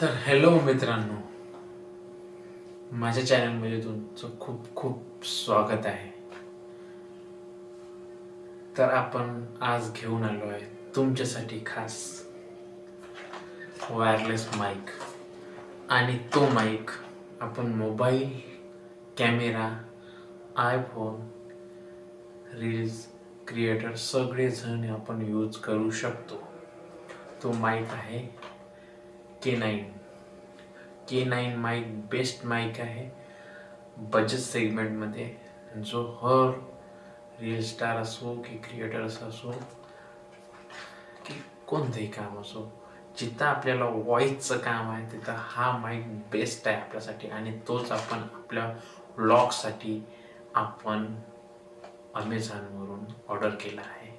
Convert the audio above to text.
तर हॅलो मित्रांनो, माझ्या चॅनलमध्ये तुमचं खूप खूप स्वागत आहे. तर आपण आज घेऊन आलो आहे तुमच्यासाठी खास वायरलेस माईक. आणि तो माईक आपण mobile, camera, iPhone, reels creator सगळेजण आपण यूज करू शकतो. तो माईक आहे K9 माईक. बेस्ट माईक आहे बजेट सेगमेंटमध्ये, जो हर रील स्टार असो की क्रिएटर्स असो की कोणतंही काम असो, जिथं आपल्याला व्हॉइसचं काम आहे तिथं हा माईक बेस्ट आहे आपल्यासाठी. आणि तोच आपण आपल्या व्लॉगसाठी आपण अमेझॉनवरून ऑर्डर केला आहे.